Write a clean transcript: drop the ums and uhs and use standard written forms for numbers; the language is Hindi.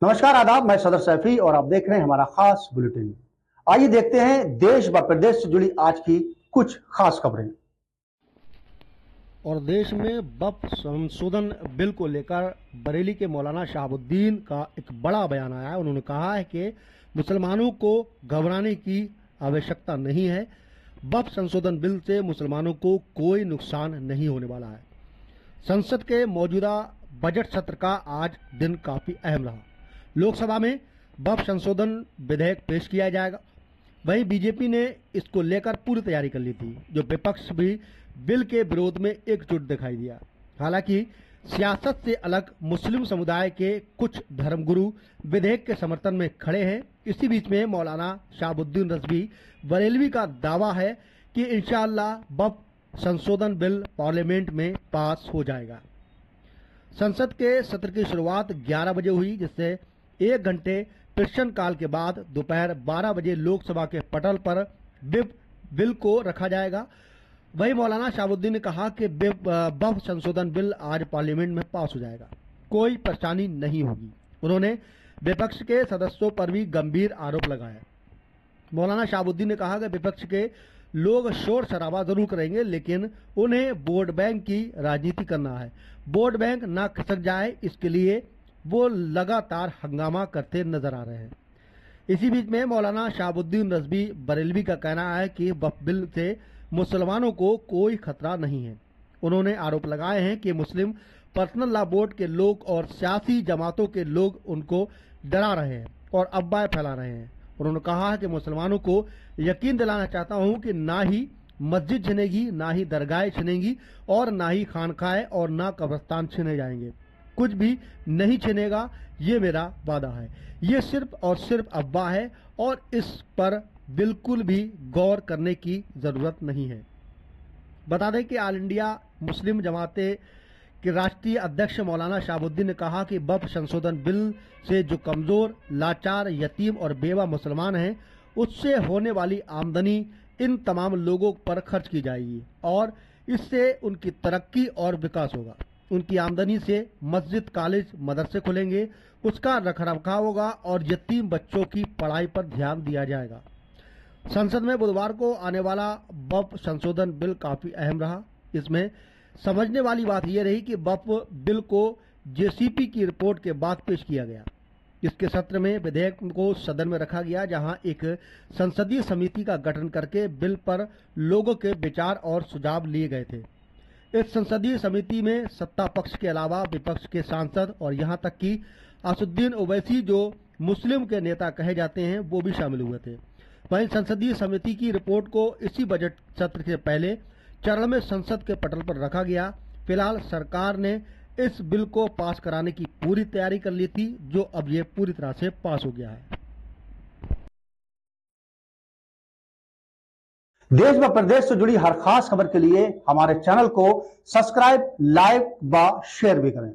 नमस्कार, आदाब। मैं सदर सैफी और आप देख रहे हैं हमारा खास बुलेटिन। आइए देखते हैं देश व प्रदेश से जुड़ी आज की कुछ खास खबरें। और देश में वक्फ संशोधन बिल को लेकर बरेली के मौलाना शहाबुद्दीन का एक बड़ा बयान आया है। उन्होंने कहा है कि मुसलमानों को घबराने की आवश्यकता नहीं है। वक्फ संशोधन बिल से मुसलमानों को कोई नुकसान नहीं होने वाला है। संसद के मौजूदा बजट सत्र का आज दिन काफी अहम रहा। लोकसभा में वक्फ संशोधन विधेयक पेश किया जाएगा। वहीं बीजेपी ने इसको लेकर पूरी तैयारी कर ली थी, जो विपक्ष भी बिल के विरोध में एकजुट दिखाई दिया। हालांकि सियासत से अलग मुस्लिम समुदाय के कुछ धर्मगुरु विधेयक के समर्थन में खड़े हैं। इसी बीच में मौलाना शहाबुद्दीन रजवी बरेलवी का दावा है कि इंशाअल्लाह वक्फ संशोधन बिल पार्लियामेंट में पास हो जाएगा। संसद के सत्र की शुरुआत 11 बजे हुई, जिससे 1 घंटे प्रश्नकाल के बाद दोपहर 12 बजे लोकसभा के पटल पर बिल को रखा जाएगा। वहीं मौलाना शहाबुद्दीन ने कहा कि वक्फ संशोधन बिल आज पार्लियामेंट में पास हो जाएगा, कोई परेशानी नहीं होगी। उन्होंने विपक्ष के सदस्यों पर भी गंभीर आरोप लगाया। मौलाना शहाबुद्दीन ने कहा कि विपक्ष के लोग शोर शराबा जरूर करेंगे, लेकिन उन्हें वोट बैंक की राजनीति करना है। वोट बैंक ना खिसक जाए, इसके लिए वो लगातार हंगामा करते नजर आ रहे हैं। इसी बीच में मौलाना शहाबुद्दीन रजवी बरेलवी का कहना है कि वक्फ बिल से मुसलमानों को कोई खतरा नहीं है। उन्होंने आरोप लगाए हैं कि मुस्लिम पर्सनल लॉ बोर्ड के लोग और सियासी जमातों के लोग उनको डरा रहे हैं और अफवाहें फैला रहे हैं। उन्होंने कहा है कि मुसलमानों को यकीन दिलाना चाहता हूं कि ना ही मस्जिद छिनेगी, ना ही दरगाहें छिनेंगी और ना ही खानकाएं और ना कब्रिस्तान छिने जाएंगे। कुछ भी नहीं छिनेगा, ये मेरा वादा है। ये सिर्फ और सिर्फ अफवाह है और इस पर बिल्कुल भी गौर करने की जरूरत नहीं है। बता दें कि ऑल इंडिया मुस्लिम जमाते के राष्ट्रीय अध्यक्ष मौलाना शहाबुद्दीन ने कहा कि वक्फ संशोधन बिल से जो कमजोर, लाचार, यतीम और बेवा मुसलमान हैं, उससे होने वाली आमदनी इन तमाम लोगों पर खर्च की जाएगी और इससे उनकी तरक्की और विकास होगा। उनकी आमदनी से मस्जिद, कॉलेज, मदरसे खुलेंगे, उसका रखरखाव होगा और यतीम बच्चों की पढ़ाई पर ध्यान दिया जाएगा। संसद में बुधवार को आने वाला वक्फ संशोधन बिल काफी अहम रहा। इसमें समझने वाली बात यह रही कि वक्फ बिल को जेसीपी की रिपोर्ट के बाद पेश किया गया। इसके सत्र में विधेयक को सदन में रखा गया, जहां एक संसदीय समिति का गठन करके बिल पर लोगों के विचार और सुझाव लिए गए थे। इस संसदीय समिति में सत्ता पक्ष के अलावा विपक्ष के सांसद और यहां तक कि असुद्दीन ओवैसी, जो मुस्लिम के नेता कहे जाते हैं, वो भी शामिल हुए थे। वहीं संसदीय समिति की रिपोर्ट को इसी बजट सत्र से पहले चरण में संसद के पटल पर रखा गया। फिलहाल सरकार ने इस बिल को पास कराने की पूरी तैयारी कर ली थी, जो अब ये पूरी तरह से पास हो गया है। देश व प्रदेश से जुड़ी हर खास खबर के लिए हमारे चैनल को सब्सक्राइब, लाइक व शेयर भी करें।